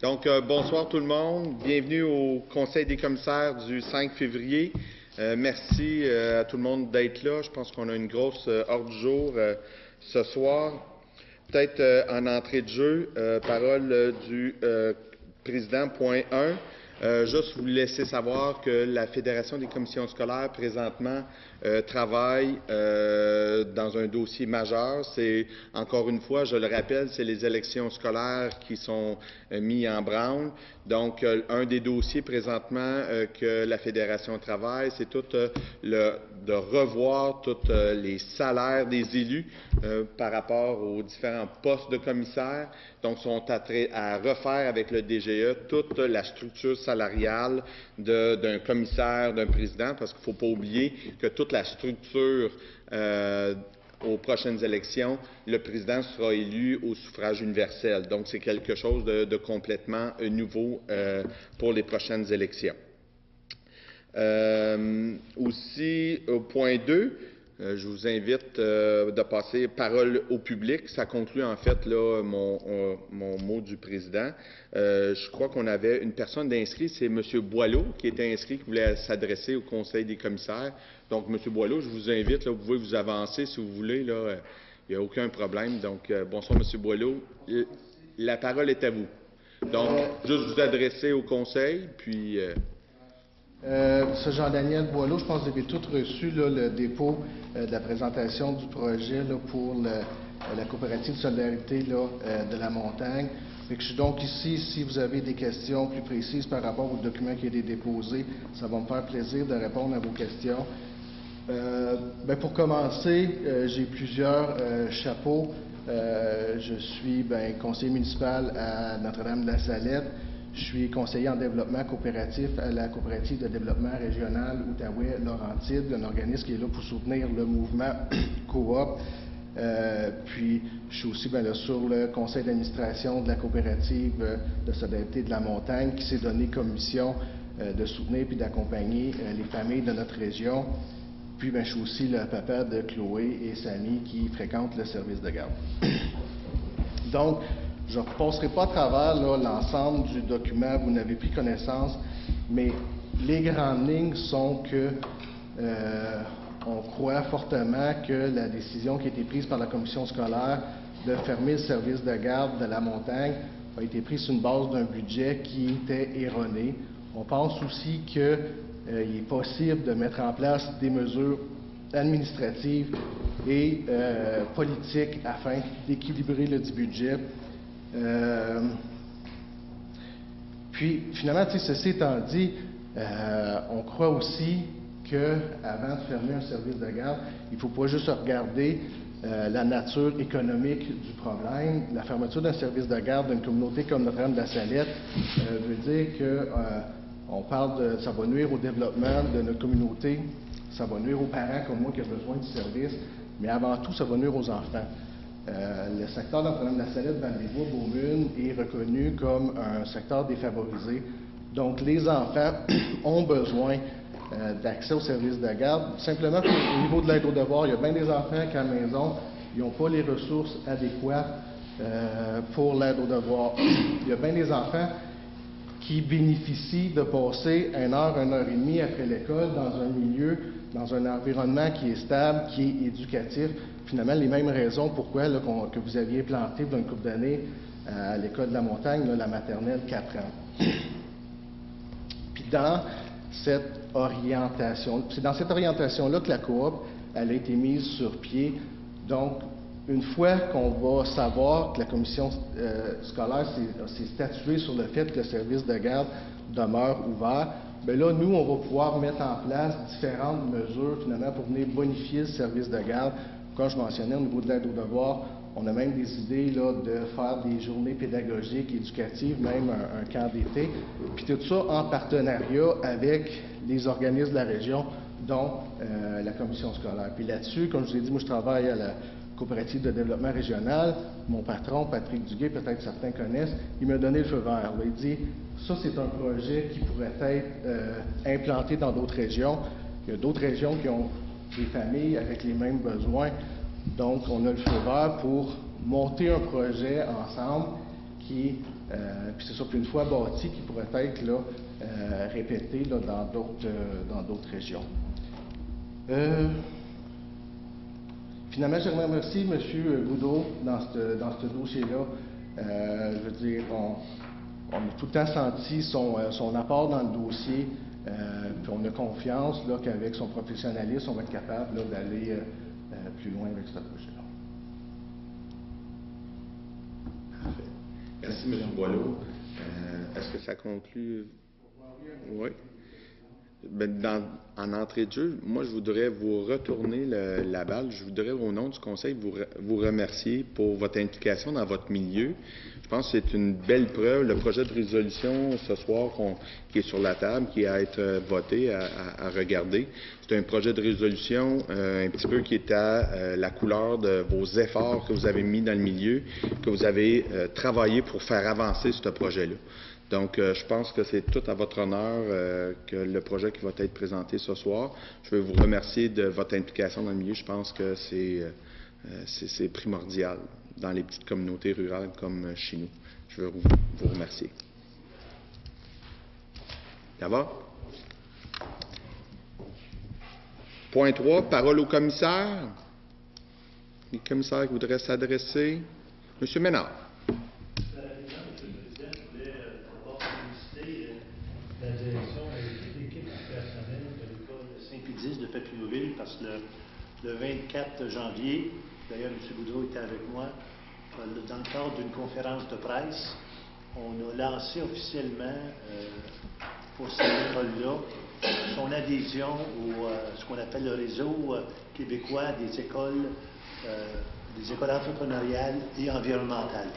Donc, bonsoir tout le monde. Bienvenue au Conseil des commissaires du 5 février. Merci à tout le monde d'être là. Je pense qu'on a une grosse ordre du jour ce soir. Peut-être en entrée de jeu, parole du président, point 1. Juste vous laisser savoir que la Fédération des commissions scolaires, présentement, travaille dans un dossier majeur. C'est, encore une fois, je le rappelle, c'est les élections scolaires qui sont mis en branle. Donc, un des dossiers présentement que la Fédération travaille, c'est de revoir tous les salaires des élus par rapport aux différents postes de commissaires. Donc, sont à refaire avec le DGE toute la structure salariale d'un commissaire, d'un président, parce qu'il ne faut pas oublier que toute la structure aux prochaines élections, le président sera élu au suffrage universel. Donc, c'est quelque chose de complètement nouveau pour les prochaines élections. Aussi, au point 2, je vous invite de passer parole au public. Ça conclut en fait là, mon mot du président. Je crois qu'on avait une personne d'inscrit, c'est M. Boileau qui était inscrit, qui voulait s'adresser au Conseil des commissaires. Donc, M. Boileau, je vous invite, là, vous pouvez vous avancer si vous voulez. Là, il n'y a aucun problème. Donc, bonsoir M. Boileau. La parole est à vous. Donc, juste vous adresser au Conseil, puis... C'est Jean-Daniel Boileau. Je pense que vous avez tous reçu là, le dépôt de la présentation du projet là, pour la coopérative de solidarité là, de la montagne. Je suis donc ici, si vous avez des questions plus précises par rapport au document qui a été déposé, ça va me faire plaisir de répondre à vos questions. Pour commencer, j'ai plusieurs chapeaux. Je suis conseiller municipal à Notre-Dame-de-la-Salette. Je suis conseiller en développement coopératif à la coopérative de développement régional Outaouais-Laurentides, un organisme qui est là pour soutenir le mouvement coop. Puis, je suis aussi là, sur le conseil d'administration de la coopérative de solidarité de la montagne qui s'est donné comme mission de soutenir puis d'accompagner les familles de notre région. Puis, je suis aussi le papa de Chloé et Samy qui fréquentent le service de garde. Donc, je ne passerai pas à travers l'ensemble du document, vous n'avez pris connaissance, mais les grandes lignes sont que on croit fortement que la décision qui a été prise par la commission scolaire de fermer le service de garde de la montagne a été prise sur une base d'un budget qui était erroné. On pense aussi qu'il est possible de mettre en place des mesures administratives et politiques afin d'équilibrer le dit budget. Puis, finalement, ceci étant dit, on croit aussi qu'avant de fermer un service de garde, il ne faut pas juste regarder la nature économique du problème. La fermeture d'un service de garde d'une communauté comme Notre-Dame-de-la-Salette veut dire qu'on parle de ça va nuire au développement de notre communauté, ça va nuire aux parents comme moi qui ont besoin du service, mais avant tout, ça va nuire aux enfants. Le secteur de Notre-Dame-de-la-Salette, Val-des-Bois-Beaumune est reconnu comme un secteur défavorisé. Donc, les enfants ont besoin d'accès aux services de garde. Simplement, au niveau de l'aide aux devoirs, il y a bien des enfants qui, à la maison, ils n'ont pas les ressources adéquates pour l'aide aux devoirs. Il y a bien des enfants qui bénéficient de passer 1 heure et demie après l'école dans un milieu, dans un environnement qui est stable, qui est éducatif. Finalement, les mêmes raisons pourquoi que vous aviez planté dans une couple d'années à l'école de la montagne, la maternelle 4 ans. Puis dans cette orientation, c'est dans cette orientation-là que la coop elle a été mise sur pied. Donc, une fois qu'on va savoir que la commission scolaire s'est statuée sur le fait que le service de garde demeure ouvert, bien là, nous, on va pouvoir mettre en place différentes mesures, finalement, pour venir bonifier le service de garde. Comme je mentionnais, au niveau de l'aide aux devoirs, on a même des idées là, de faire des journées pédagogiques, éducatives, même un camp d'été. Puis tout ça en partenariat avec les organismes de la région, dont la commission scolaire. Puis là-dessus, comme je vous ai dit, moi, je travaille à la coopérative de développement régional. Mon patron, Patrick Duguay, peut-être certains connaissent, il m'a donné le feu vert. Il dit, ça, c'est un projet qui pourrait être implanté dans d'autres régions. Il y a d'autres régions qui ont des familles avec les mêmes besoins. Donc, on a le feu vert pour monter un projet ensemble puis c'est ça, puis une fois bâti, qui pourrait être là, répété là, dans d'autres régions. Finalement, j'aimerais remercier M. Goudreau dans ce dossier-là. Je veux dire, on a tout le temps senti son apport dans le dossier, puis on a confiance qu'avec son professionnalisme, on va être capable d'aller plus loin avec ce projet-là. Parfait. Merci, M. Boileau. Est-ce que ça conclut? Oui. En entrée de jeu, moi, je voudrais vous retourner la balle. Je voudrais, au nom du Conseil, vous remercier pour votre implication dans votre milieu. Je pense que c'est une belle preuve. Le projet de résolution ce soir qui est sur la table, qui est à être voté, à regarder, c'est un projet de résolution un petit peu qui est à la couleur de vos efforts que vous avez mis dans le milieu, que vous avez travaillé pour faire avancer ce projet-là. Donc, je pense que c'est tout à votre honneur que le projet qui va être présenté ce soir. Je veux vous remercier de votre implication dans le milieu. Je pense que c'est primordial dans les petites communautés rurales comme chez nous. Je veux vous remercier. Ça va? Point 3, parole au commissaire. Les commissaires qui voudraient s'adresser. Monsieur Ménard. La direction et l'équipe du personnel de l'école Saint-Pédis de Papineauville, parce que le 24 janvier, d'ailleurs M. Goudreau était avec moi, dans le cadre d'une conférence de presse, on a lancé officiellement pour cette école-là son adhésion au ce qu'on appelle le réseau québécois des écoles entrepreneuriales et environnementales.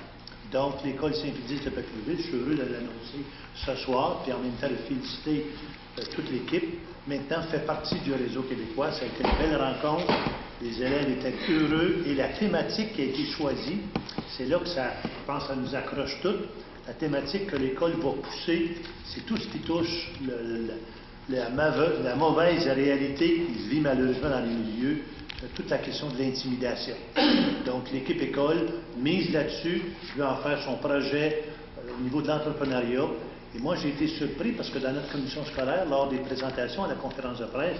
Donc, l'école Saint-Pédis de Papineauville, je suis heureux de l'annoncer ce soir, puis en même temps de féliciter toute l'équipe. Maintenant, fait partie du réseau québécois. Ça a été une belle rencontre. Les élèves étaient heureux et la thématique qui a été choisie, c'est là que ça, je pense, ça nous accroche toutes. La thématique que l'école va pousser, c'est tout ce qui touche la mauvaise réalité qui se vit malheureusement dans les milieux, toute la question de l'intimidation. Donc, l'équipe école mise là-dessus, veut en faire son projet au niveau de l'entrepreneuriat. Et moi, j'ai été surpris parce que dans notre commission scolaire, lors des présentations à la conférence de presse,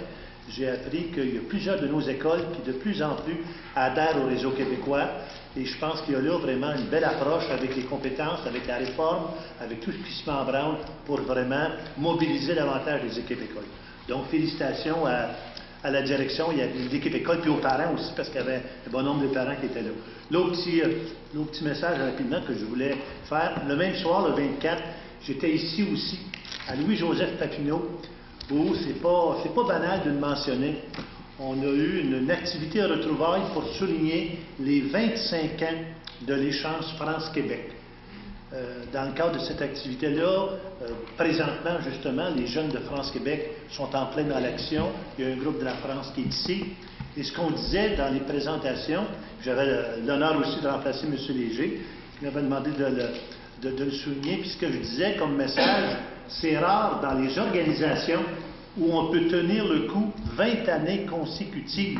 j'ai appris qu'il y a plusieurs de nos écoles qui, de plus en plus, adhèrent au réseau québécois. Et je pense qu'il y a là vraiment une belle approche avec les compétences, avec la réforme, avec tout ce qui se met en branle pour vraiment mobiliser davantage les équipes écoles. Donc, félicitations à la direction, il y a l'équipe école, puis aux parents aussi, parce qu'il y avait un bon nombre de parents qui étaient là. L'autre petit message rapidement que je voulais faire, le même soir, le 24, j'étais ici aussi, à Louis-Joseph Papineau, où c'est pas banal de le mentionner. On a eu une activité à retrouvailles pour souligner les 25 ans de l'échange France-Québec. Dans le cadre de cette activité-là, présentement, justement, les jeunes de France-Québec sont en pleine dans l'action. Il y a un groupe de la France qui est ici. Et ce qu'on disait dans les présentations, j'avais l'honneur aussi de remplacer M. Léger, qui m'avait demandé de le souligner. Puis ce que je disais comme message, c'est rare dans les organisations où on peut tenir le coup 20 années consécutives,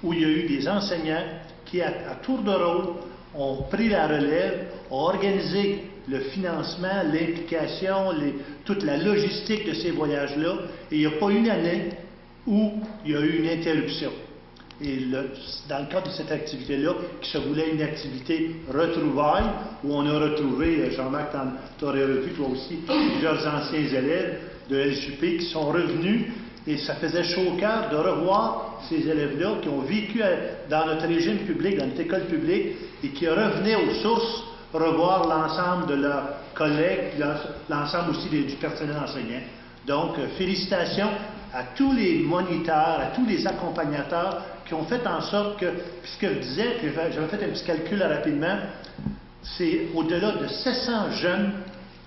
où il y a eu des enseignants qui, à tour de rôle, ont pris la relève, ont organisé le financement, l'implication, toute la logistique de ces voyages-là, et il n'y a pas une année où il y a eu une interruption. Et dans le cadre de cette activité-là, qui se voulait une activité retrouvaille, où on a retrouvé, Jean-Marc, tu aurais revu toi aussi, plusieurs anciens élèves de LJP qui sont revenus, et ça faisait chaud au cœur de revoir ces élèves-là qui ont vécu dans notre régime public, dans notre école publique, et qui revenaient aux sources revoir l'ensemble de leurs collègues, l'ensemble aussi du personnel enseignant. Donc, félicitations à tous les moniteurs, à tous les accompagnateurs qui ont fait en sorte que, puisque je disais, j'avais fait un petit calcul rapidement, c'est au-delà de 700 jeunes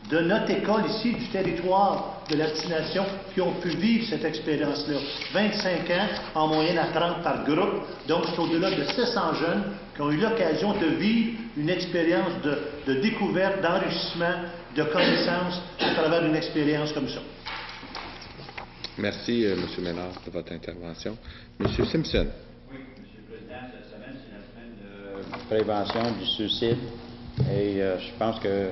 de notre école ici, du territoire de la destination, qui ont pu vivre cette expérience-là. 25 ans, en moyenne à 30 par groupe. Donc, c'est au-delà de 700 jeunes qui ont eu l'occasion de vivre une expérience de découverte, d'enrichissement, de connaissances à travers une expérience comme ça. Merci, M. Ménard, de votre intervention. M. Simpson. Oui, M. le Président, cette semaine, c'est la semaine de prévention du suicide Et je pense que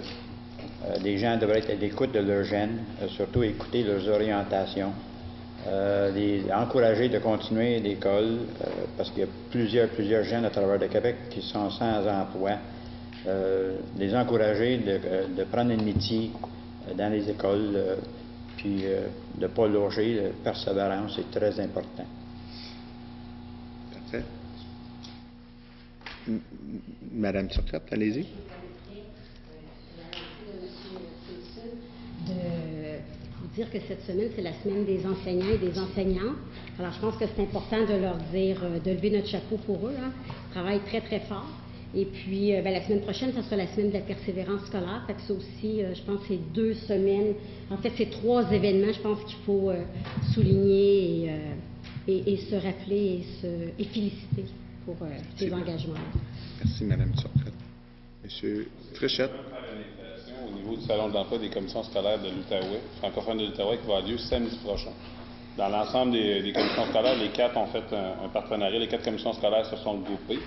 les gens devraient être à l'écoute de leurs jeunes, surtout écouter leurs orientations, les encourager de continuer l'école, parce qu'il y a plusieurs jeunes à travers le Québec qui sont sans emploi. Les encourager de prendre un métier dans les écoles, puis de ne pas loger. La persévérance est très important. Parfait. Madame Turcotte, allez-y. De vous dire que cette semaine, c'est la semaine des enseignants et des enseignantes. Alors, je pense que c'est important de leur dire, de lever notre chapeau pour eux. Hein. Ils travaillent très, très fort. Et puis, la semaine prochaine, ça sera la semaine de la persévérance scolaire. Fait que ça aussi, je pense que c'est 2 semaines. En fait, c'est 3 événements, je pense qu'il faut souligner et se rappeler et féliciter pour ces engagements. Merci, Mme Turcotte. Monsieur Fréchette. Au niveau du Salon de l'emploi des commissions scolaires de l'Outaouais, francophone de l'Outaouais, qui va avoir lieu samedi prochain. Dans l'ensemble des commissions scolaires, les 4 ont fait un partenariat. Les 4 commissions scolaires se sont groupées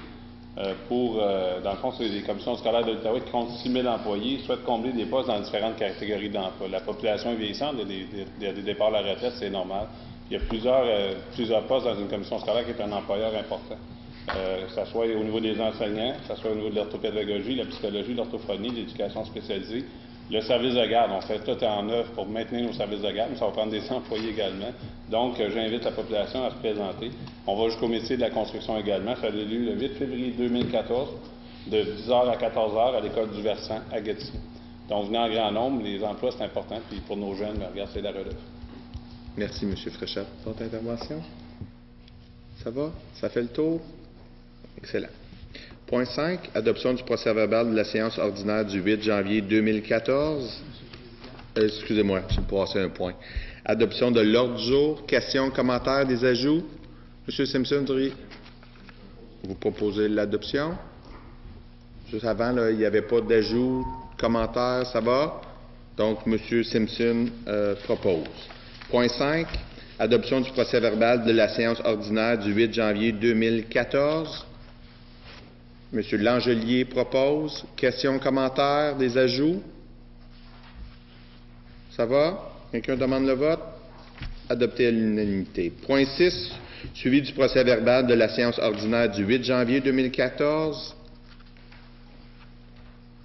dans le fond, c'est des commissions scolaires de l'Outaouais qui comptent 6 000 employés, souhaitent combler des postes dans différentes catégories d'emploi. La population est vieillissante, il y a des départs à la retraite, c'est normal. Il y a plusieurs postes dans une commission scolaire qui est un employeur important. Que ce soit au niveau des enseignants, que ce soit au niveau de l'orthopédagogie, la psychologie, l'orthophonie, l'éducation spécialisée, le service de garde. On fait tout en œuvre pour maintenir nos services de garde, mais ça va prendre des employés également. Donc, j'invite la population à se présenter. On va jusqu'au métier de la construction également. Ça a eu lieu le 8 février 2014, de 10h à 14h à l'école du Versant à Gatineau. Donc, venez en grand nombre. Les emplois, c'est important. Puis pour nos jeunes, regarde, c'est la relève. Merci, M. Fréchette. Votre intervention? Ça va? Ça fait le tour? Excellent. Point 5, adoption du procès-verbal de la séance ordinaire du 8 janvier 2014. Excusez-moi, j'ai passé un point. Adoption de l'ordre du jour. Questions, commentaires, des ajouts? M. Simpson, vous proposez l'adoption? Juste avant, là, il n'y avait pas d'ajout, commentaires, ça va? Donc, M. Simpson propose. Point 5, adoption du procès-verbal de la séance ordinaire du 8 janvier 2014. M. Langelier propose. Questions, commentaires, des ajouts? Ça va? Quelqu'un demande le vote? Adopté à l'unanimité. Point 6, suivi du procès-verbal de la séance ordinaire du 8 janvier 2014.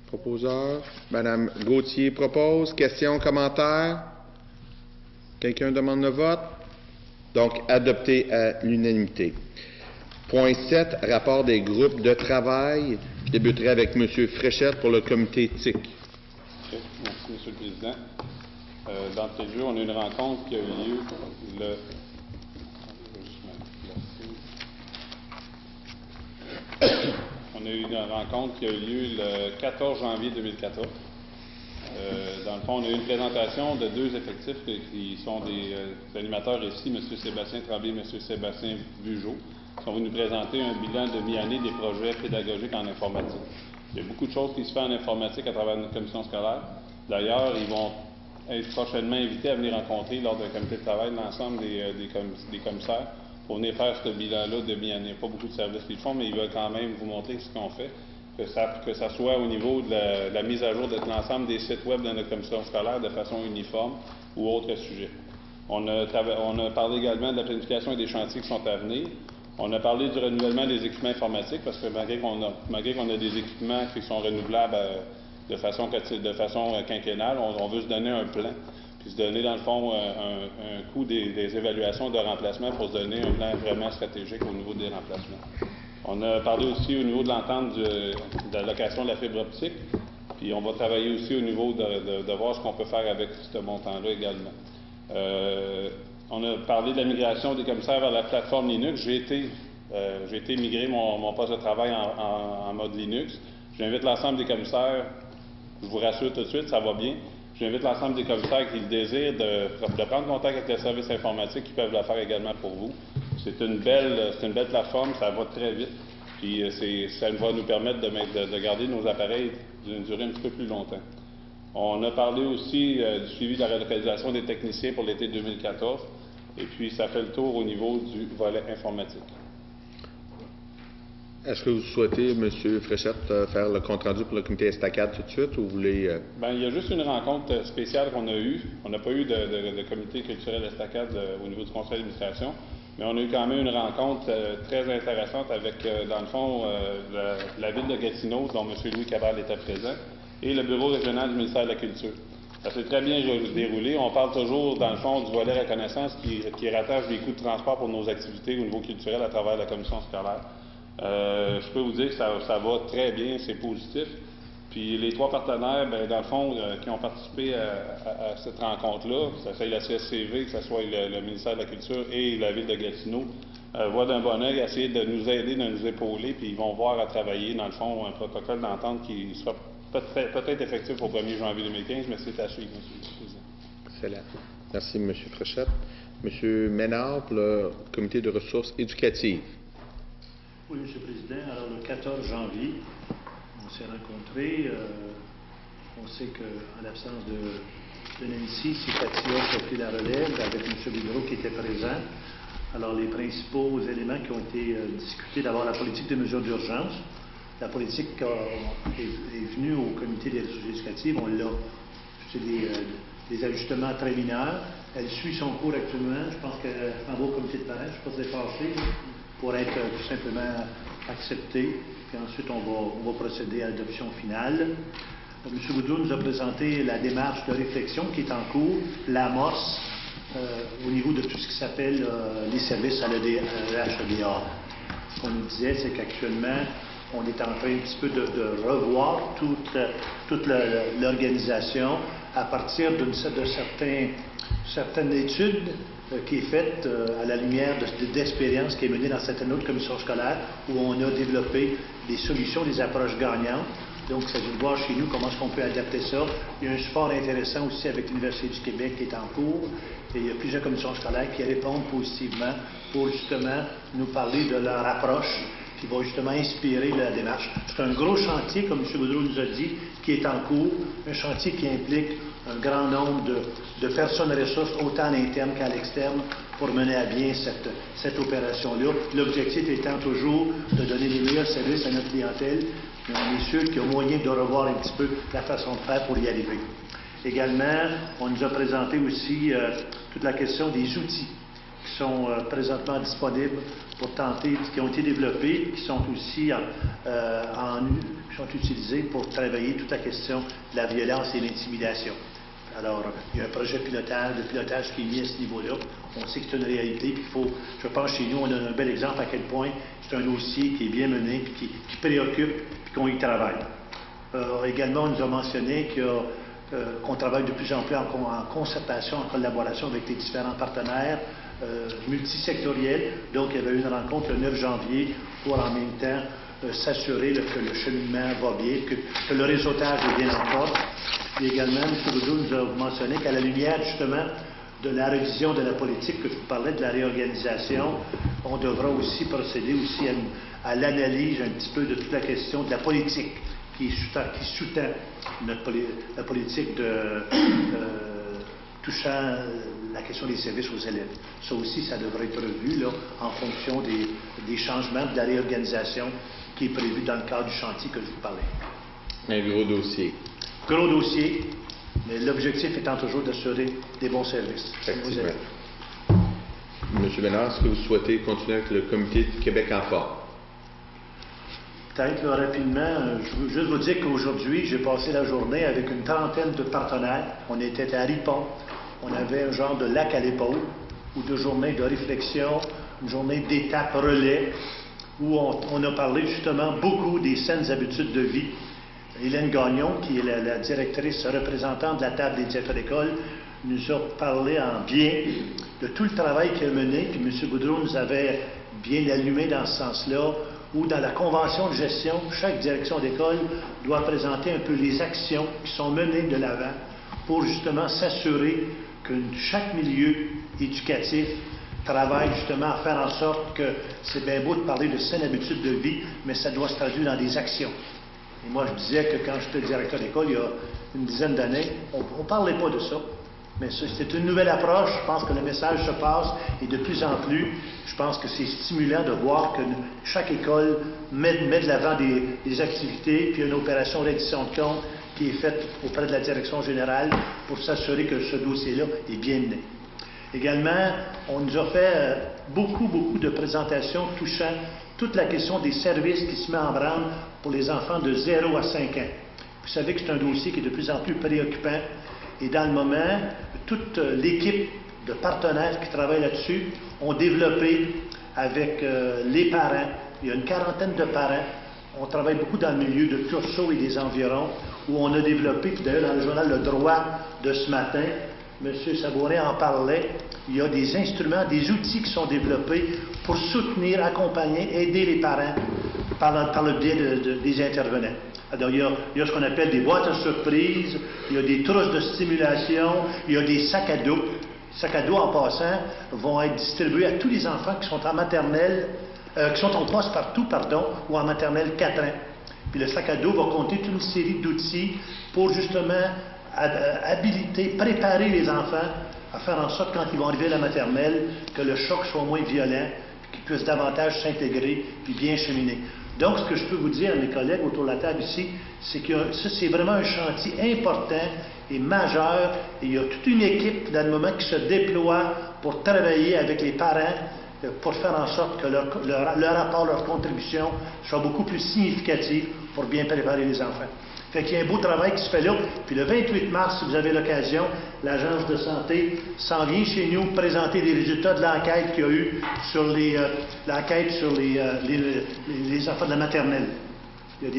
Proposeur. Mme Gauthier propose. Questions, commentaires? Quelqu'un demande le vote? Donc, adopté à l'unanimité. Point 7, rapport des groupes de travail. Je débuterai avec M. Fréchette pour le comité TIC. Okay. Merci, M. le Président. D'entrée de jeu, on a eu une rencontre qui a eu lieu le... On a eu une rencontre qui a eu lieu le 14 janvier 2014. Dans le fond, on a eu une présentation de 2 effectifs qui sont des animateurs ici, M. Sébastien Tremblay et M. Sébastien Bugeaud. Ils sont venus nous présenter un bilan de mi-année des projets pédagogiques en informatique. Il y a beaucoup de choses qui se font en informatique à travers notre commission scolaire. D'ailleurs, ils vont être prochainement invités à venir rencontrer lors d'un comité de travail l'ensemble des commissaires pour venir faire ce bilan-là de mi-année. Il n'y a pas beaucoup de services qu'ils font, mais ils veulent quand même vous montrer ce qu'on fait, que ça soit au niveau de la mise à jour de l'ensemble des sites web de notre commission scolaire de façon uniforme ou autre sujet. On a parlé également de la planification et des chantiers qui sont à venir. On a parlé du renouvellement des équipements informatiques parce que malgré qu'on a des équipements qui sont renouvelables de façon quinquennale, on veut se donner un plan, puis se donner dans le fond un coût des évaluations de remplacement pour se donner un plan vraiment stratégique au niveau des remplacements. On a parlé aussi au niveau de l'entente de la location de la fibre optique, puis on va travailler aussi au niveau de voir ce qu'on peut faire avec ce montant-là également. On a parlé de la migration des commissaires vers la plateforme Linux. J'ai été migré mon poste de travail en mode Linux. J'invite l'ensemble des commissaires, je vous rassure tout de suite, ça va bien. J'invite l'ensemble des commissaires qui le désirent de prendre contact avec les services informatiques qui peuvent le faire également pour vous. C'est une belle plateforme, ça va très vite. Puis ça va nous permettre de garder nos appareils d'une durée un petit peu plus longtemps. On a parlé aussi du suivi de la relocalisation des techniciens pour l'été 2014. Et puis, ça fait le tour au niveau du volet informatique. Est-ce que vous souhaitez, M. Fréchette, faire le compte-rendu pour le comité Estacade tout de suite ou vous voulez... Bien, il y a juste une rencontre spéciale qu'on a eue. On n'a pas eu de comité culturel Estacade au niveau du conseil d'administration, mais on a eu quand même une rencontre très intéressante avec, dans le fond, la ville de Gatineau, dont M. Louis Cabral était présent, et le bureau régional du ministère de la Culture. Ça s'est très bien déroulé. On parle toujours, dans le fond, du volet reconnaissance qui rattache les coûts de transport pour nos activités au niveau culturel à travers la commission scolaire. Je peux vous dire que ça va très bien, c'est positif. Puis les trois partenaires, bien, dans le fond, qui ont participé à cette rencontre-là, que ce soit la CSCV, que ce soit le ministère de la Culture et la ville de Gatineau, voient d'un bon œil essayer de nous aider, de nous épauler, puis ils vont voir à travailler, dans le fond, un protocole d'entente qui sera peut-être effectif au 1er janvier 2015, mais c'est à suivre, M. le Président. Excellent. Merci, M. Fréchette. M. Ménard, pour le comité de ressources éducatives. Oui, M. le Président. Alors, le 14 janvier, on s'est rencontrés. On sait qu'en l'absence de Nancy, c'est Katia qui a pris la relève avec M. Bigreault qui était présent. Alors, les principaux éléments qui ont été discutés, d'abord la politique de mesures d'urgence. La politique est venue au comité des ressources éducatives. On l'a, c'est des ajustements très mineurs. Elle suit son cours actuellement. Je pense qu'elle va au comité de parents. Je ne sais pas si c'est passé pour être tout simplement accepté. Puis ensuite, on va procéder à l'adoption finale. M. Boudreau nous a présenté la démarche de réflexion qui est en cours, l'amorce au niveau de tout ce qui s'appelle les services à l'EHEDA. Ce qu'on nous disait, c'est qu'actuellement, on est en train un petit peu de revoir toute l'organisation à partir de certaines études qui est faite à la lumière d'expériences qui est menée dans certaines autres commissions scolaires où on a développé des solutions, des approches gagnantes. Donc, il s'agit de voir chez nous comment est-ce qu'on peut adapter ça. Il y a un support intéressant aussi avec l'Université du Québec qui est en cours. Et il y a plusieurs commissions scolaires qui répondent positivement pour justement nous parler de leur approche qui va justement inspirer la démarche. C'est un gros chantier, comme M. Boudreau nous a dit, qui est en cours, un chantier qui implique un grand nombre de personnes ressources, autant à l'interne qu'à l'externe, pour mener à bien cette opération-là. L'objectif étant toujours de donner les meilleurs services à notre clientèle, mais on est sûr qu'il y a moyen de revoir un petit peu la façon de faire pour y arriver. Également, on nous a présenté aussi toute la question des outils qui sont présentement disponibles pour tenter, qui ont été développés, qui sont aussi qui sont utilisés pour travailler toute la question de la violence et l'intimidation. Alors, il y a un projet de pilotage qui est mis à ce niveau-là. On sait que c'est une réalité. Il faut, je pense, chez nous, on a un bel exemple à quel point c'est un dossier qui est bien mené, puis qui préoccupe, puis qu'on y travaille. Également, on nous a mentionné qu'on travaille de plus en plus en concertation, en collaboration avec les différents partenaires multisectoriels. Donc, il y avait eu une rencontre le 9 janvier pour en même temps s'assurer que le cheminement va bien, que le réseautage est bien en forme. Et également, M. Boudreau nous a mentionné qu'à la lumière, justement, de la révision de la politique que je vous parlais, de la réorganisation, on devra aussi procéder aussi à l'analyse un petit peu de toute la question de la politique qui sous-tend la politique touchant la question des services aux élèves. Ça aussi, ça devrait être revu là, en fonction des changements de la réorganisation qui est prévue dans le cadre du chantier que je vous parlais. Un gros dossier. Gros dossier, mais l'objectif étant toujours d'assurer des bons services. Effectivement. M. Bénard, est-ce que vous souhaitez continuer avec le comité de Québec en forme? Peut-être rapidement, je veux juste vous dire qu'aujourd'hui, j'ai passé la journée avec une trentaine de partenaires. On était à Ripon, on avait un genre de lac à l'épaule, ou de journée de réflexion, une journée d'étape relais, où on a parlé justement beaucoup des saines habitudes de vie. Hélène Gagnon, qui est la directrice représentante de la table des directeurs d'école, nous a parlé en bien de tout le travail qu'elle a mené, puis M. Boudreau nous avait bien allumé dans ce sens-là, où dans la convention de gestion, chaque direction d'école doit présenter un peu les actions qui sont menées de l'avant pour justement s'assurer que chaque milieu éducatif travaille justement à faire en sorte que c'est bien beau de parler de saines habitudes de vie, mais ça doit se traduire dans des actions. Et moi, je disais que quand j'étais directeur d'école, il y a une dizaine d'années, on ne parlait pas de ça. Mais c'est une nouvelle approche. Je pense que le message se passe et de plus en plus, je pense que c'est stimulant de voir que chaque école met de l'avant des activités, puis une opération reddition de compte qui est faite auprès de la direction générale pour s'assurer que ce dossier-là est bien mené. Également, on nous a fait beaucoup de présentations touchant toute la question des services qui se met en branle pour les enfants de 0 à 5 ans. Vous savez que c'est un dossier qui est de plus en plus préoccupant. Et dans le moment, toute l'équipe de partenaires qui travaillent là-dessus ont développé avec les parents, il y a une quarantaine de parents, on travaille beaucoup dans le milieu de Curso et des environs, où on a développé, puis d'ailleurs dans le journal Le Droit de ce matin, M. Sabourin en parlait, il y a des instruments, des outils qui sont développés pour soutenir, accompagner, aider les parents par le biais des intervenants. Alors, il y a ce qu'on appelle des boîtes à surprises, il y a des trousses de stimulation, il y a des sacs à dos. Les sacs à dos, en passant, vont être distribués à tous les enfants qui sont en maternelle, qui sont en passe-partout, ou en maternelle 4 ans. Puis le sac à dos va compter toute une série d'outils pour justement habiliter, préparer les enfants à faire en sorte, quand ils vont arriver à la maternelle, que le choc soit moins violent, qu'ils puissent davantage s'intégrer, puis bien cheminer. Donc, ce que je peux vous dire, mes collègues autour de la table ici, c'est que ça, c'est vraiment un chantier important et majeur. Et il y a toute une équipe, dans le moment, qui se déploie pour travailler avec les parents, pour faire en sorte que leur apport, leur contribution soit beaucoup plus significative pour bien préparer les enfants. Fait qu'il y a un beau travail qui se fait là. Puis le 28 mars, si vous avez l'occasion, l'Agence de santé s'en vient chez nous présenter les résultats de l'enquête qu'il y a eu sur l'enquête sur les enfants de la maternelle. Il y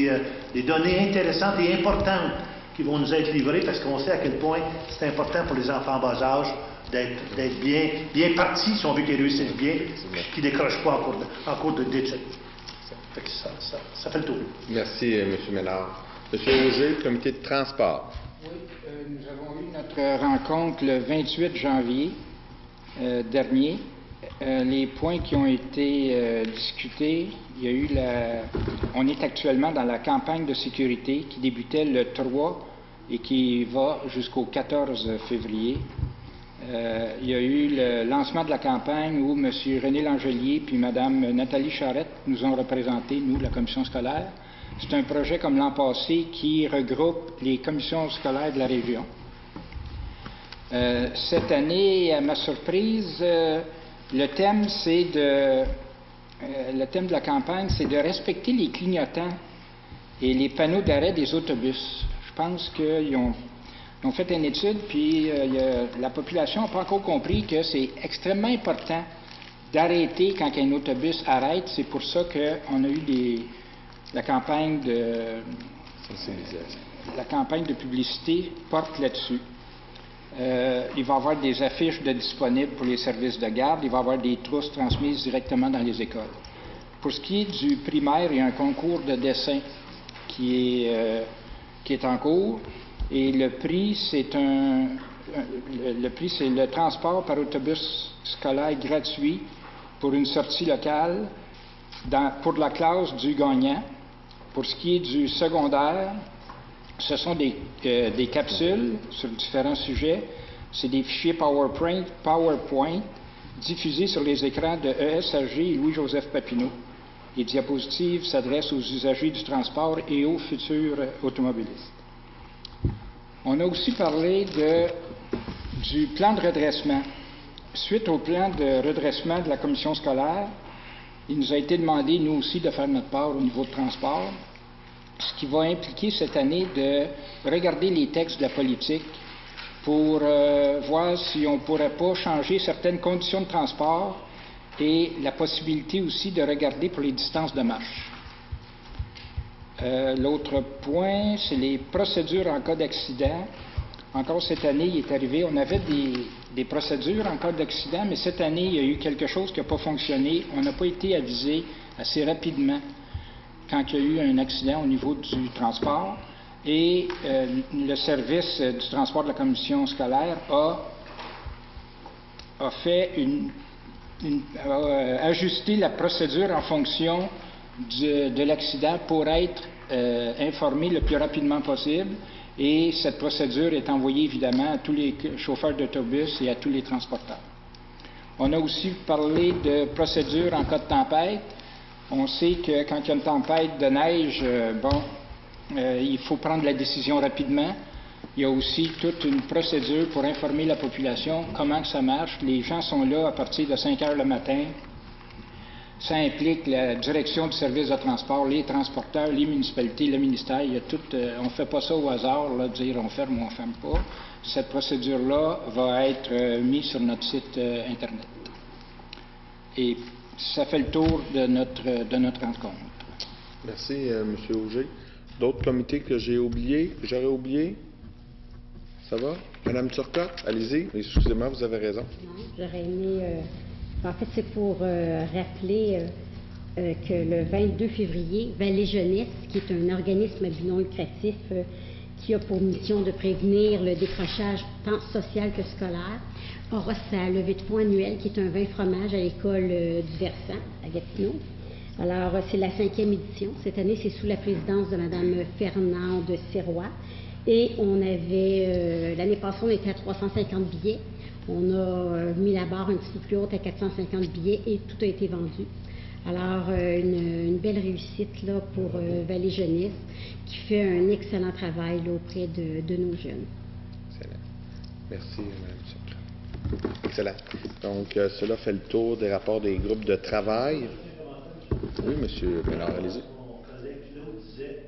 a des données intéressantes et importantes qui vont nous être livrées parce qu'on sait à quel point c'est important pour les enfants en bas âge d'être bien partis, si on veut qu'ils réussissent bien, qu'ils ne décrochent pas en cours d'études. Ça fait le tour. Merci, M. Ménard. M. Auger, le comité de transport. Oui, nous avons eu notre rencontre le 28 janvier dernier. Les points qui ont été discutés, il y a eu on est actuellement dans la campagne de sécurité qui débutait le 3 et qui va jusqu'au 14 février. Il y a eu le lancement de la campagne où M. René Langelier puis Mme Nathalie Charette nous ont représenté, nous, la commission scolaire. C'est un projet comme l'an passé qui regroupe les commissions scolaires de la région. Cette année, à ma surprise, le thème de la campagne, c'est de respecter les clignotants et les panneaux d'arrêt des autobus. Je pense qu'ils ont fait une étude, puis la population n'a pas encore compris que c'est extrêmement important d'arrêter quand un autobus arrête. C'est pour ça qu'on a eu la campagne de publicité porte là-dessus. Il va y avoir des affiches disponibles pour les services de garde. Il va y avoir des trousses transmises directement dans les écoles. Pour ce qui est du primaire, il y a un concours de dessin qui est en cours. Et le prix, c'est le transport par autobus scolaire gratuit pour une sortie locale pour la classe du gagnant. Pour ce qui est du secondaire, ce sont des capsules sur différents sujets. C'est des fichiers PowerPoint diffusés sur les écrans de ESAG et Louis-Joseph Papineau. Les diapositives s'adressent aux usagers du transport et aux futurs automobilistes. On a aussi parlé du plan de redressement. Suite au plan de redressement de la commission scolaire, il nous a été demandé, nous aussi, de faire notre part au niveau de transport, ce qui va impliquer cette année de regarder les textes de la politique pour voir si on ne pourrait pas changer certaines conditions de transport et la possibilité aussi de regarder pour les distances de marche. L'autre point, c'est les procédures en cas d'accident. Encore cette année, il est arrivé, on avait des procédures en cas d'accident, mais cette année, il y a eu quelque chose qui n'a pas fonctionné. On n'a pas été avisé assez rapidement quand il y a eu un accident au niveau du transport. Et le service du transport de la commission scolaire a ajusté la procédure en fonction de l'accident pour être informé le plus rapidement possible Et cette procédure est envoyée évidemment à tous les chauffeurs d'autobus et à tous les transporteurs. On a aussi parlé de procédure en cas de tempête. On sait que quand il y a une tempête de neige, il faut prendre la décision rapidement. Il y a aussi toute une procédure pour informer la population comment ça marche. Les gens sont là à partir de 5 heures le matin. Ça implique la direction du service de transport, les transporteurs, les municipalités, le ministère. Il y a tout, on ne fait pas ça au hasard, là, dire on ferme ou on ne ferme pas. Cette procédure-là va être mise sur notre site Internet. Et ça fait le tour de notre rencontre. Merci, M. Auger. D'autres comités que j'ai oubliés, que j'aurais oubliés? Ça va? Mme Turcotte, allez-y. Excusez-moi, vous avez raison. Non, j'aurais aimé... en fait, c'est pour rappeler que le 22 février, Vallée Jeunesse, qui est un organisme à but non lucratif qui a pour mission de prévenir le décrochage tant social que scolaire, aura sa levée de fonds annuelle, qui est un vin fromage à l'école du Versant, à Gatineau. Alors, c'est la 5e édition. Cette année, c'est sous la présidence de Mme Fernande Sirois. Et on avait, l'année passée, on était à 350 billets. On a mis la barre un petit peu plus haute à 450 billets et tout a été vendu. Alors, une belle réussite là, pour Vallée Jeunesse, qui fait un excellent travail là, auprès de nos jeunes. Excellent. Merci, Mme Turcotte. Excellent. Donc, cela fait le tour des rapports des groupes de travail. Oui, M. Ménard, allez-y. Mon collègue Claude disait,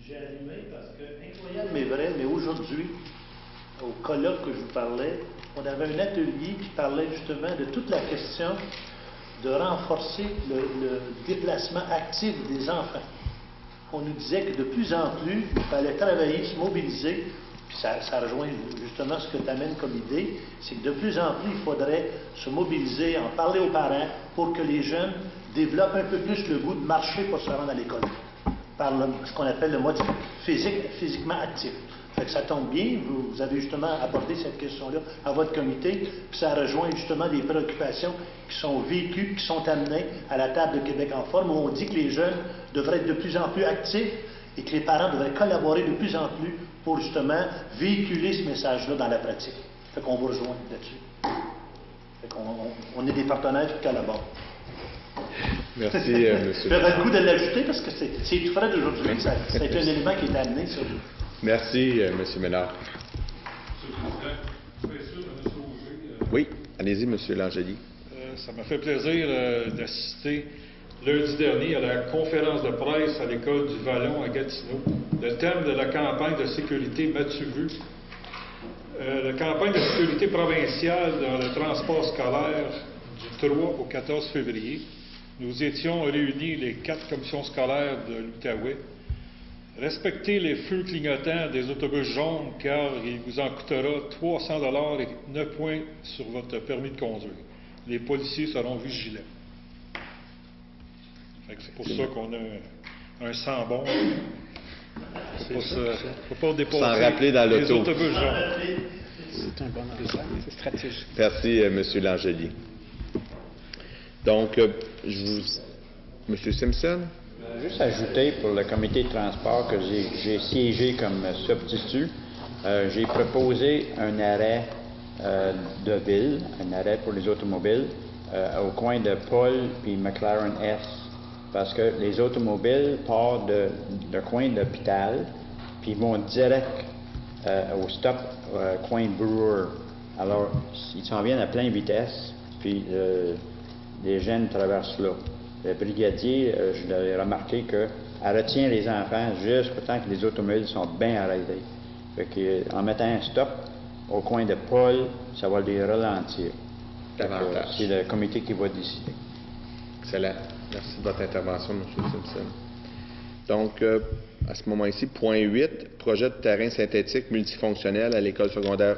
j'ai allumé parce que, incroyable mais vrai, mais aujourd'hui, au colloque que je vous parlais, on avait un atelier qui parlait justement de toute la question de renforcer le déplacement actif des enfants. On nous disait que de plus en plus, il fallait travailler, se mobiliser, puis ça rejoint justement ce que tu amènes comme idée, c'est que de plus en plus, il faudrait se mobiliser, en parler aux parents, pour que les jeunes développent un peu plus le goût de marcher pour se rendre à l'école, par ce qu'on appelle le mode physiquement actif. Fait que ça tombe bien, vous avez justement abordé cette question-là à votre comité, puis ça rejoint justement des préoccupations qui sont vécues, qui sont amenées à la table de Québec en forme, où on dit que les jeunes devraient être de plus en plus actifs et que les parents devraient collaborer de plus en plus pour justement véhiculer ce message-là dans la pratique. Fait qu'on vous rejoint là-dessus. Fait qu'on est des partenaires qui collaborent. Merci, M. J'aurais le goût de l'ajouter parce que c'est tout frais d'aujourd'hui. C'est un élément qui est amené sur nous. Merci, M. Ménard. Oui, allez-y, M. Langeli. Ça m'a fait plaisir d'assister lundi dernier à la conférence de presse à l'école du Vallon à Gatineau. Le thème de la campagne de sécurité m'as-tu vu? La campagne de sécurité provinciale dans le transport scolaire du 3 au 14 février. Nous étions réunis les 4 commissions scolaires de l'Outaouais. Respectez les feux clignotants des autobus jaunes car il vous en coûtera 300 $ et 9 points sur votre permis de conduire. Les policiers seront vigilants. C'est pour ça qu'on a un sang bon. Il ne faut pas dépasser sans rappeler dans les l'auto. autobus jaunes. C'est un bon ensemble, c'est stratégique. Merci, M. Langeli. Donc, M. Simpson? Juste ajouter pour le comité de transport que j'ai siégé comme substitut, j'ai proposé un arrêt de ville, un arrêt pour les automobiles, au coin de Paul puis McLaren S, parce que les automobiles partent de coin d'hôpital, puis vont direct au stop coin Brewer. Alors, ils s'en viennent à pleine vitesse, puis les jeunes traversent là. Le brigadier, je l'avais remarqué qu'elle retient les enfants jusqu'au temps que les automobiles sont bien arrêtés. Fait que, en mettant un stop au coin de Paul, ça va les ralentir. C'est le comité qui va décider. Excellent. Merci de votre intervention, M. Simpson. Donc, à ce moment-ci, point 8, projet de terrain synthétique multifonctionnel à l'école secondaire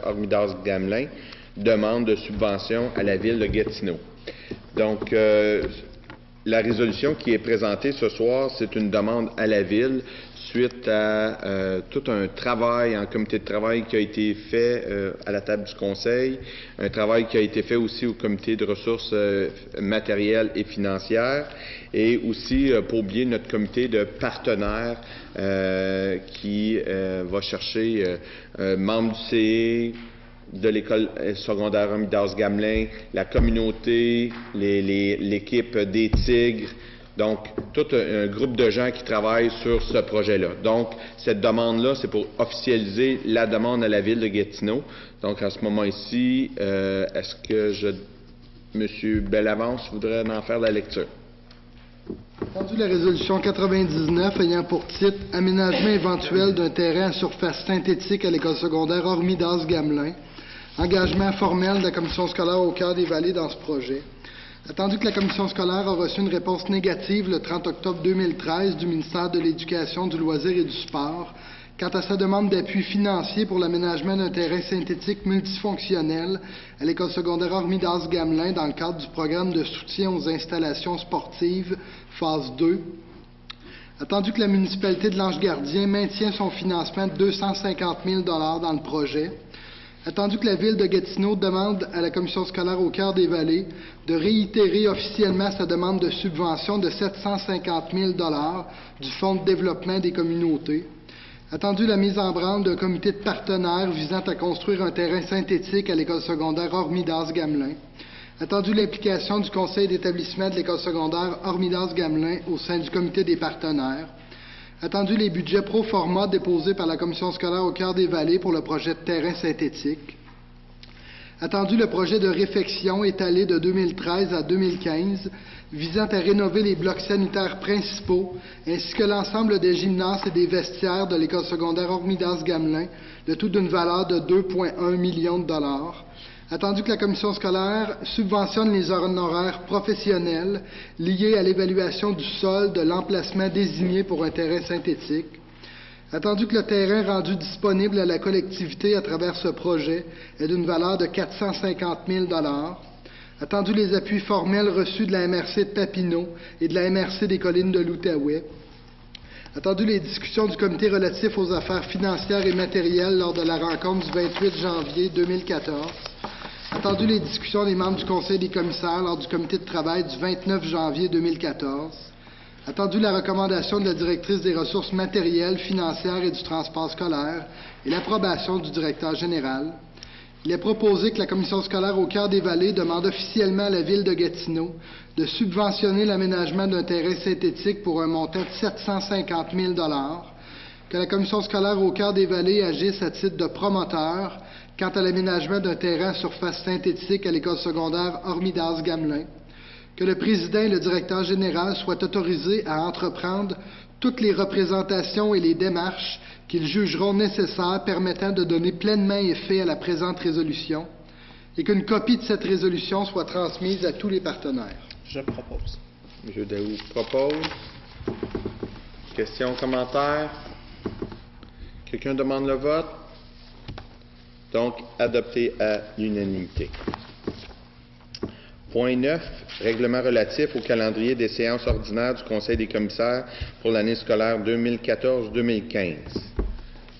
la résolution qui est présentée ce soir, c'est une demande à la Ville suite à tout un travail en comité de travail qui a été fait à la table du Conseil, un travail qui a été fait aussi au comité de ressources matérielles et financières, et aussi, pas oublier, notre comité de partenaires qui va chercher membres du CE, de l'école secondaire Armidas-Gamelin, la communauté, l'équipe des Tigres, donc tout un groupe de gens qui travaillent sur ce projet-là. Donc, cette demande-là, c'est pour officialiser la demande à la Ville de Gatineau. Donc, en ce moment ici, est-ce que M. Bellavance voudrait en faire la lecture? Entendu la résolution 99 ayant pour titre « Aménagement éventuel d'un terrain à surface synthétique à l'école secondaire Armidas-Gamelin », engagement formel de la commission scolaire au cœur des vallées dans ce projet. Attendu que la commission scolaire a reçu une réponse négative le 30 octobre 2013 du ministère de l'Éducation, du loisir et du sport quant à sa demande d'appui financier pour l'aménagement d'un terrain synthétique multifonctionnel à l'école secondaire Armidas-Gamelin dans le cadre du programme de soutien aux installations sportives phase 2. Attendu que la municipalité de l'Ange-Gardien maintient son financement de 250 000 $ dans le projet. Attendu que la Ville de Gatineau demande à la commission scolaire au cœur des vallées de réitérer officiellement sa demande de subvention de 750 000 $ du Fonds de développement des communautés. Attendu la mise en branle d'un comité de partenaires visant à construire un terrain synthétique à l'école secondaire Armidas-Gamelin. Attendu l'implication du conseil d'établissement de l'école secondaire Armidas-Gamelin au sein du comité des partenaires. Attendu les budgets pro forma déposés par la commission scolaire au cœur des vallées pour le projet de terrain synthétique. Attendu le projet de réfection étalé de 2013 à 2015 visant à rénover les blocs sanitaires principaux ainsi que l'ensemble des gymnases et des vestiaires de l'école secondaire Armidas-Gamelin, le tout d'une valeur de 2,1 millions de $. Attendu que la commission scolaire subventionne les honoraires professionnels liés à l'évaluation du sol de l'emplacement désigné pour un terrain synthétique. Attendu que le terrain rendu disponible à la collectivité à travers ce projet est d'une valeur de 450 000 $. Attendu les appuis formels reçus de la MRC de Papineau et de la MRC des collines de l'Outaouais. Attendu les discussions du comité relatif aux affaires financières et matérielles lors de la rencontre du 28 janvier 2014. Attendu les discussions des membres du Conseil des commissaires lors du comité de travail du 29 janvier 2014. Attendu la recommandation de la directrice des ressources matérielles, financières et du transport scolaire et l'approbation du directeur général. Il est proposé que la commission scolaire au cœur des vallées demande officiellement à la Ville de Gatineau de subventionner l'aménagement d'un terrain synthétique pour un montant de 750 000 $, que la commission scolaire au cœur des vallées agisse à titre de promoteur quant à l'aménagement d'un terrain à surface synthétique à l'école secondaire Armidas-Gamelin, que le président et le directeur général soient autorisés à entreprendre toutes les représentations et les démarches qu'ils jugeront nécessaires permettant de donner pleinement effet à la présente résolution et qu'une copie de cette résolution soit transmise à tous les partenaires. Je propose. M. Daou propose. Questions, commentaires? Quelqu'un demande le vote? Donc, adopté à l'unanimité. Point 9, règlement relatif au calendrier des séances ordinaires du Conseil des commissaires pour l'année scolaire 2014-2015.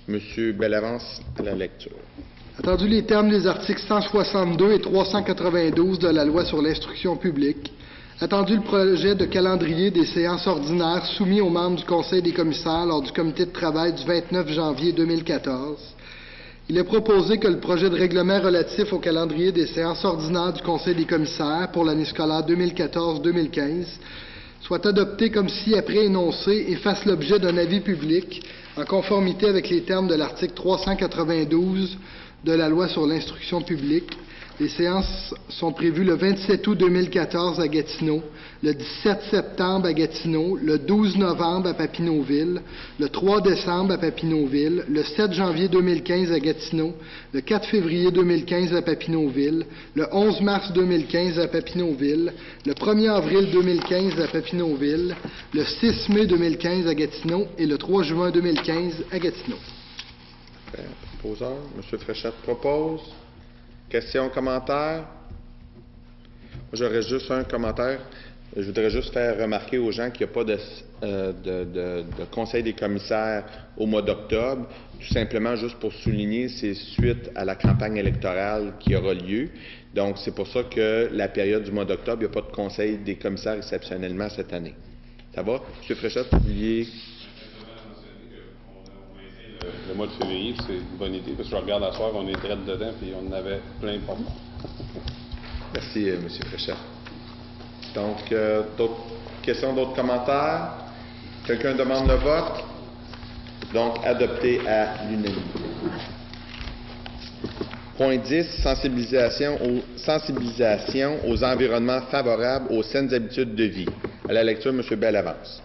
M. Bellavance, à la lecture. Attendu les termes des articles 162 et 392 de la Loi sur l'instruction publique, attendu le projet de calendrier des séances ordinaires soumis aux membres du Conseil des commissaires lors du comité de travail du 29 janvier 2014, il est proposé que le projet de règlement relatif au calendrier des séances ordinaires du Conseil des commissaires pour l'année scolaire 2014-2015 soit adopté comme ci-après énoncé et fasse l'objet d'un avis public en conformité avec les termes de l'article 392 de la Loi sur l'instruction publique. Les séances sont prévues le 27 août 2014 à Gatineau, le 17 septembre à Gatineau, le 12 novembre à Papineauville, le 3 décembre à Papineauville, le 7 janvier 2015 à Gatineau, le 4 février 2015 à Papineauville, le 11 mars 2015 à Papineauville, le 1er avril 2015 à Papineauville, le 6 mai 2015 à Gatineau et le 3 juin 2015 à Gatineau. Proposeur, M. Fréchette propose. Questions, commentaires? J'aurais juste un commentaire. Je voudrais juste faire remarquer aux gens qu'il n'y a pas de conseil des commissaires au mois d'octobre. Tout simplement, juste pour souligner, c'est suite à la campagne électorale qui aura lieu. Donc, c'est pour ça que la période du mois d'octobre, il n'y a pas de conseil des commissaires exceptionnellement cette année. Ça va? M. Fréchette, vous vouliez... Le mois de février, c'est une bonne idée, parce que je regarde à soir, on est direct dedans, puis on en avait plein pas. Merci, M. Fréchette. Donc, d'autres questions, d'autres commentaires? Quelqu'un demande le vote? Donc, adopté à l'unanimité. Point 10, sensibilisation aux environnements favorables aux saines habitudes de vie. À la lecture, M. Bellavance.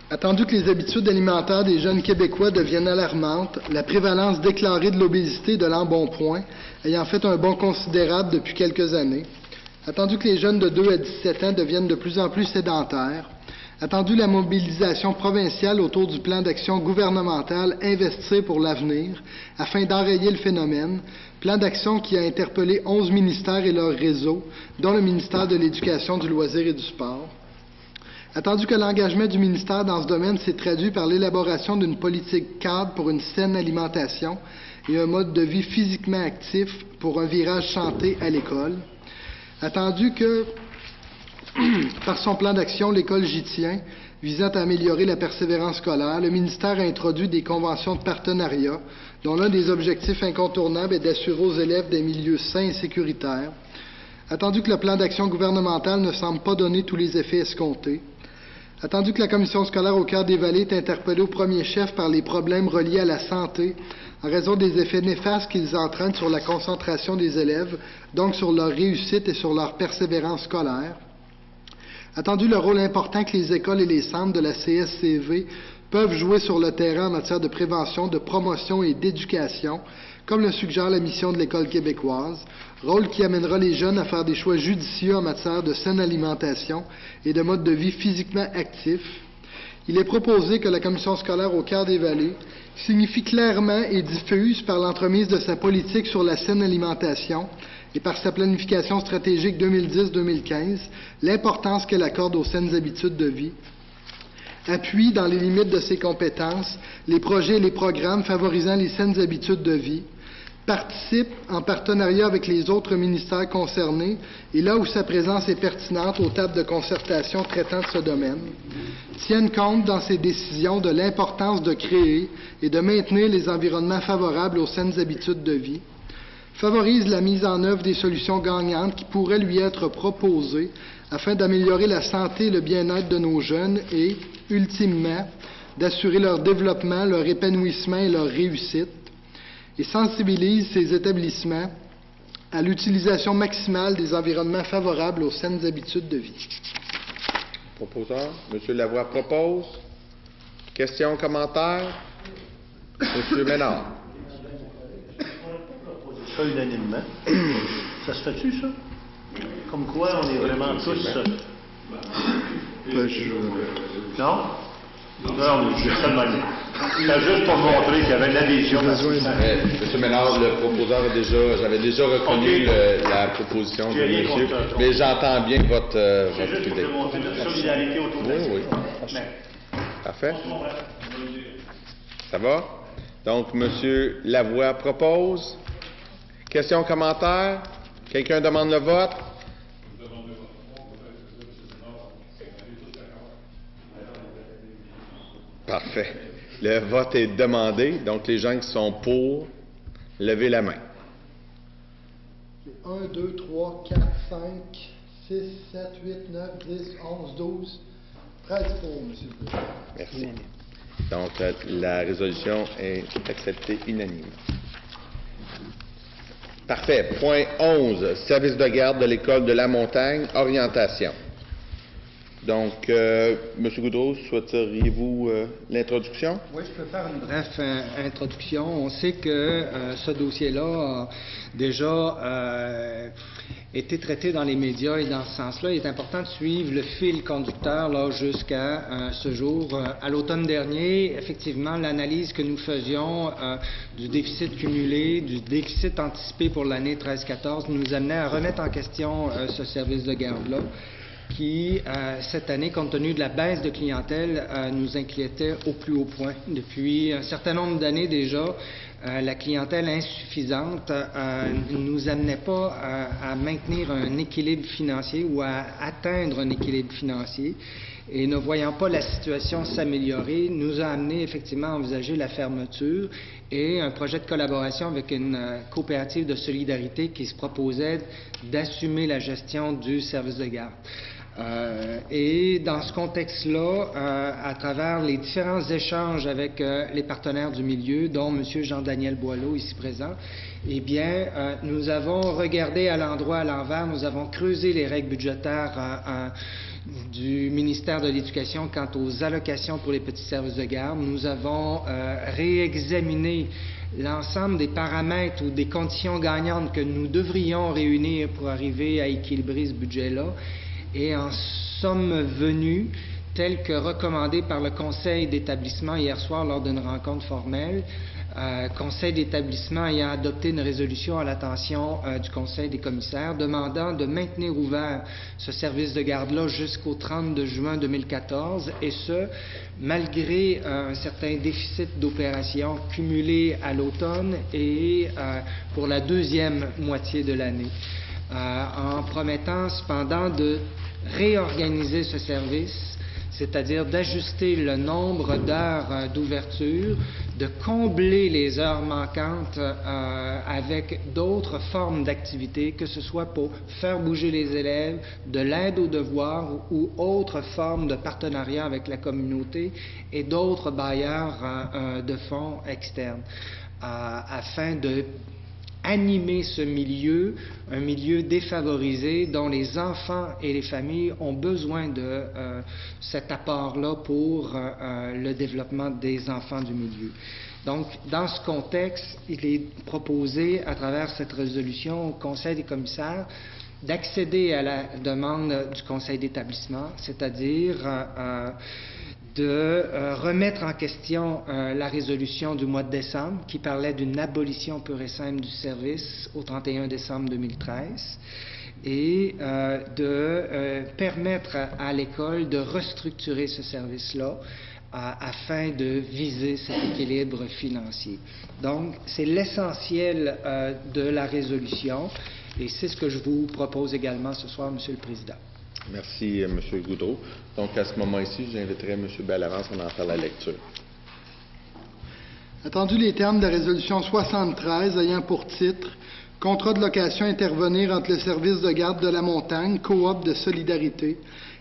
Attendu que les habitudes alimentaires des jeunes Québécois deviennent alarmantes, la prévalence déclarée de l'obésité et de l'embonpoint ayant fait un bond considérable depuis quelques années, attendu que les jeunes de 2 à 17 ans deviennent de plus en plus sédentaires, attendu la mobilisation provinciale autour du plan d'action gouvernemental Investir pour l'avenir afin d'enrayer le phénomène, plan d'action qui a interpellé 11 ministères et leurs réseaux, dont le ministère de l'Éducation, du loisir et du sport. Attendu que l'engagement du ministère dans ce domaine s'est traduit par l'élaboration d'une politique cadre pour une saine alimentation et un mode de vie physiquement actif pour un virage santé à l'école. Attendu que, par son plan d'action, l'école J'y tiens, visant à améliorer la persévérance scolaire, le ministère a introduit des conventions de partenariat dont l'un des objectifs incontournables est d'assurer aux élèves des milieux sains et sécuritaires. Attendu que le plan d'action gouvernemental ne semble pas donner tous les effets escomptés. Attendu que la commission scolaire au Cœur des Vallées est interpellée au premier chef par les problèmes reliés à la santé en raison des effets néfastes qu'ils entraînent sur la concentration des élèves, donc sur leur réussite et sur leur persévérance scolaire. Attendu le rôle important que les écoles et les centres de la CSCV peuvent jouer sur le terrain en matière de prévention, de promotion et d'éducation, comme le suggère la mission de l'École québécoise, rôle qui amènera les jeunes à faire des choix judicieux en matière de saine alimentation et de mode de vie physiquement actif. Il est proposé que la commission scolaire au Cœur des Vallées signifie clairement et diffuse par l'entremise de sa politique sur la saine alimentation et par sa planification stratégique 2010-2015 l'importance qu'elle accorde aux saines habitudes de vie, appuie dans les limites de ses compétences les projets et les programmes favorisant les saines habitudes de vie, participe en partenariat avec les autres ministères concernés et là où sa présence est pertinente aux tables de concertation traitant de ce domaine, tiennent compte dans ses décisions de l'importance de créer et de maintenir les environnements favorables aux saines habitudes de vie, favorise la mise en œuvre des solutions gagnantes qui pourraient lui être proposées afin d'améliorer la santé et le bien-être de nos jeunes et, ultimement, d'assurer leur développement, leur épanouissement et leur réussite, et sensibilise ces établissements à l'utilisation maximale des environnements favorables aux saines habitudes de vie. Proposeur, M. Lavoie propose. Questions, commentaires? M. Ménard. Ça unanimement. Ça se fait-tu, ça? Comme quoi, on est vraiment tous... Non? Non, mais je suis seulement dit. C'est juste pour montrer qu'il y avait une adhésion. M. Ménard, le proposeur j'avais déjà reconnu la proposition de monsieur, mais j'entends bien votre C'est juste pour démontrer notre solidarité autour de ça. Oui. Parfait. Ça va? Donc, M. Lavoie propose. Questions, commentaires? Quelqu'un demande le vote? Parfait. Le vote est demandé. Donc, les gens qui sont pour, levez la main. 1, 2, 3, 4, 5, 6, 7, 8, 9, 10, 11, 12, 13 pour, M. le Président. Merci. Donc, la résolution est acceptée unanimement. Parfait. Point 11. Service de garde de l'École de la Montagne, orientation. Donc, M. Goudreau, souhaiteriez-vous l'introduction? Oui, je peux faire une brève introduction. On sait que ce dossier-là a déjà été traité dans les médias et dans ce sens-là, il est important de suivre le fil conducteur là jusqu'à ce jour. À l'automne dernier, effectivement, l'analyse que nous faisions du déficit cumulé, du déficit anticipé pour l'année 13-14 nous amenait à remettre en question ce service de garde-là. qui, cette année, compte tenu de la baisse de clientèle, nous inquiétait au plus haut point. Depuis un certain nombre d'années déjà, la clientèle insuffisante ne nous amenait pas à maintenir un équilibre financier ou à atteindre un équilibre financier. Et ne voyant pas la situation s'améliorer, nous a amené effectivement à envisager la fermeture et un projet de collaboration avec une coopérative de solidarité qui se proposait d'assumer la gestion du service de garde. Et dans ce contexte-là, à travers les différents échanges avec les partenaires du milieu, dont M. Jean-Daniel Boileau, ici présent, eh bien, nous avons regardé à l'endroit, à l'envers, nous avons creusé les règles budgétaires du ministère de l'Éducation quant aux allocations pour les petits services de garde. Nous avons réexaminé l'ensemble des paramètres ou des conditions gagnantes que nous devrions réunir pour arriver à équilibrer ce budget-là. Et en sommes venus, tel que recommandé par le conseil d'établissement hier soir lors d'une rencontre formelle, conseil d'établissement ayant adopté une résolution à l'attention du conseil des commissaires demandant de maintenir ouvert ce service de garde-là jusqu'au 30 juin 2014, et ce, malgré un certain déficit d'opération cumulé à l'automne et pour la deuxième moitié de l'année. En promettant cependant de réorganiser ce service, c'est-à-dire d'ajuster le nombre d'heures d'ouverture, de combler les heures manquantes avec d'autres formes d'activités, que ce soit pour faire bouger les élèves, de l'aide aux devoirs ou autres formes de partenariat avec la communauté et d'autres bailleurs de fonds externes, afin de animer ce milieu, un milieu défavorisé dont les enfants et les familles ont besoin de cet apport-là pour le développement des enfants du milieu. Donc, dans ce contexte, il est proposé, à travers cette résolution au Conseil des commissaires, d'accéder à la demande du Conseil d'établissement, c'est-à-dire de remettre en question la résolution du mois de décembre qui parlait d'une abolition pure et simple du service au 31 décembre 2013 et de permettre à l'école de restructurer ce service-là afin de viser cet équilibre financier. Donc, c'est l'essentiel de la résolution et c'est ce que je vous propose également ce soir, Monsieur le Président. Merci, M. Goudreau. Donc, à ce moment-ci, j'inviterai M. Bellavance à en faire la lecture. Attendu les termes de la résolution 73 ayant pour titre « Contrat de location intervenir entre le service de garde de la montagne, coop de solidarité,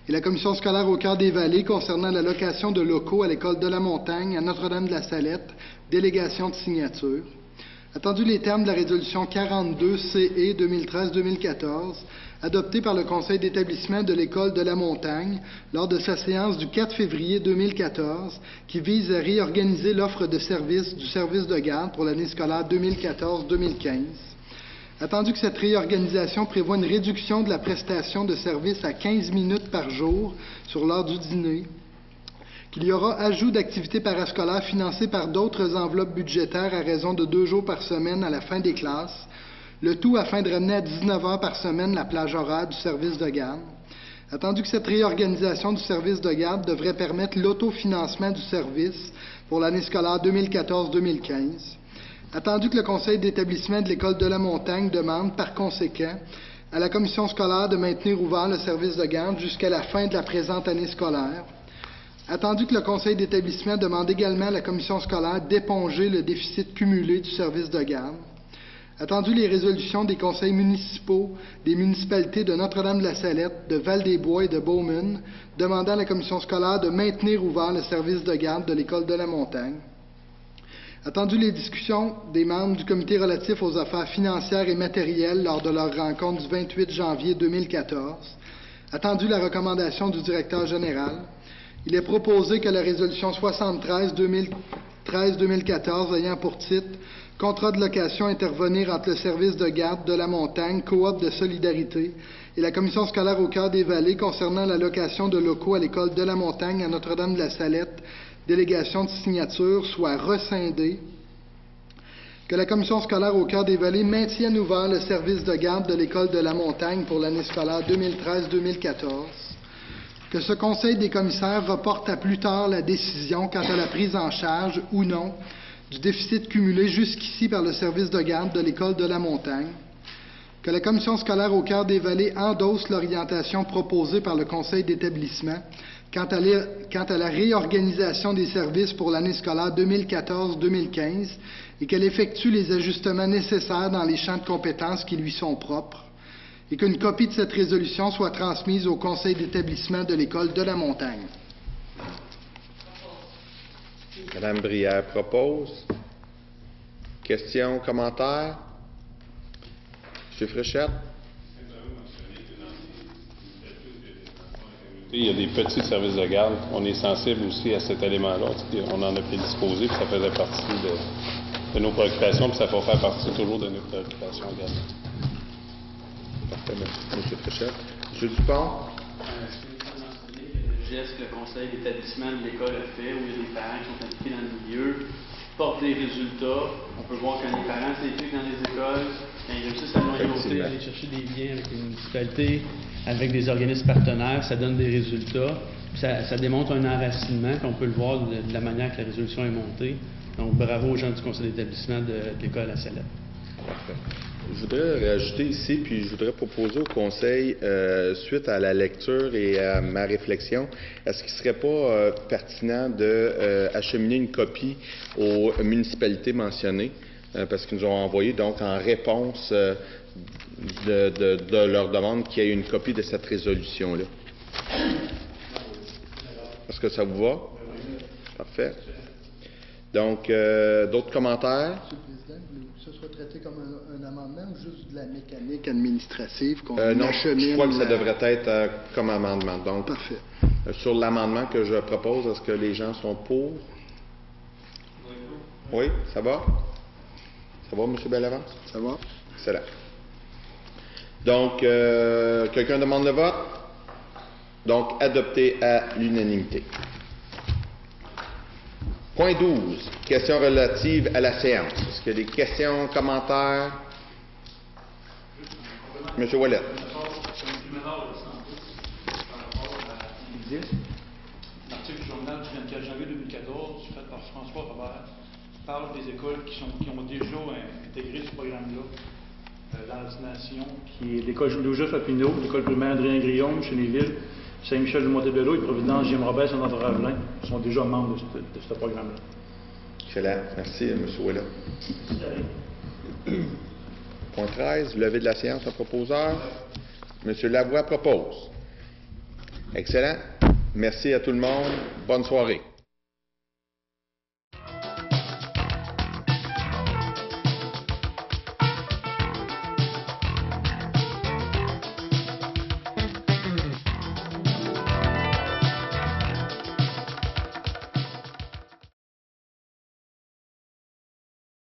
et la commission scolaire au cœur des vallées concernant la location de locaux à l'école de la montagne à Notre-Dame-de-la-Salette, délégation de signature. » Attendu les termes de la résolution 42 CE 2013-2014, adoptée par le conseil d'établissement de l'école de la montagne lors de sa séance du 4 février 2014, qui vise à réorganiser l'offre de services du service de garde pour l'année scolaire 2014-2015. Attendu que cette réorganisation prévoit une réduction de la prestation de service à 15 minutes par jour sur l'heure du dîner, qu'il y aura ajout d'activités parascolaires financées par d'autres enveloppes budgétaires à raison de 2 jours par semaine à la fin des classes, le tout afin de ramener à 19 heures par semaine la plage horaire du service de garde. Attendu que cette réorganisation du service de garde devrait permettre l'autofinancement du service pour l'année scolaire 2014-2015. Attendu que le conseil d'établissement de l'école de la montagne demande, par conséquent, à la commission scolaire de maintenir ouvert le service de garde jusqu'à la fin de la présente année scolaire. Attendu que le conseil d'établissement demande également à la commission scolaire d'éponger le déficit cumulé du service de garde. Attendu les résolutions des conseils municipaux des municipalités de Notre-Dame-de-la-Salette, de Val-des-Bois et de Beaumont, demandant à la commission scolaire de maintenir ouvert le service de garde de l'école de la montagne. Attendu les discussions des membres du comité relatif aux affaires financières et matérielles lors de leur rencontre du 28 janvier 2014. Attendu la recommandation du directeur général. Il est proposé que la résolution 73-2014 ayant pour titre « Contrat de location intervenir entre le service de garde de la montagne, coop de solidarité et la commission scolaire au cœur des vallées concernant la location de locaux à l'école de la montagne à Notre-Dame-de-la-Salette, délégation de signature, soit rescindé. Que la commission scolaire au cœur des vallées maintienne ouvert le service de garde de l'école de la montagne pour l'année scolaire 2013-2014. que ce Conseil des commissaires reporte à plus tard la décision quant à la prise en charge ou non du déficit cumulé jusqu'ici par le service de garde de l'École de la Montagne, que la Commission scolaire au Cœur des Vallées endosse l'orientation proposée par le Conseil d'établissement quant à la réorganisation des services pour l'année scolaire 2014-2015 et qu'elle effectue les ajustements nécessaires dans les champs de compétences qui lui sont propres, et qu'une copie de cette résolution soit transmise au Conseil d'établissement de l'École de la Montagne. Madame Brière propose. Questions, commentaires? M. Fréchette? Il y a des petits services de garde. On est sensible aussi à cet élément-là. On en a fait disposer, puis ça faisait partie de nos préoccupations, puis ça va faire partie toujours de nos préoccupations également. Parfait, merci. M. Fréchette. M. Dupont? Le geste que le conseil d'établissement de l'école a fait, où il y a des parents qui sont impliqués dans le milieu, portent des résultats. On peut voir quand les parents s'impliquent dans les écoles, quand ils réussissent à loyauté, aller chercher des liens avec les municipalités, avec des organismes partenaires, ça donne des résultats. Ça démontre un enracinement, qu'on peut le voir de la manière que la résolution est montée. Donc, bravo aux gens du conseil d'établissement de l'école à Salette. Parfait. Je voudrais rajouter ici, puis je voudrais proposer au Conseil, suite à la lecture et à ma réflexion, est-ce qu'il ne serait pas pertinent d'acheminer une copie aux municipalités mentionnées, parce qu'ils nous ont envoyé donc en réponse de leur demande qu'il y ait une copie de cette résolution-là. Est-ce que ça vous va? Parfait. Donc, d'autres commentaires? Que ce soit traité comme un amendement ou juste de la mécanique administrative qu'on non, achemine? Je crois que ça devrait être comme amendement. Donc, parfait. Sur l'amendement que je propose, est-ce que les gens sont pour? Oui, ça va? Ça va, M. Bellavance? Ça va. Excellent. Donc, quelqu'un demande le vote? Donc, adopté à l'unanimité. Point 12. Questions relatives à la séance. Est-ce qu'il y a des questions, commentaires? M. Ouellet. L'article du journal du 24 janvier 2014, fait par François Robert, parle des écoles qui ont déjà intégré ce programme-là dans la destination, qui est l'école Joseph Papineau, l'école primaire Adrien Grillon, Chénéville, Saint-Michel du Montebello et Providence, Jim Robert, Saint-André-Ravelin sont déjà membres de ce programme-là. Excellent. Merci, M. Ouellet. Point 13. Levée de la séance en proposeur. M. Lavoie propose. Excellent. Merci à tout le monde. Bonne soirée.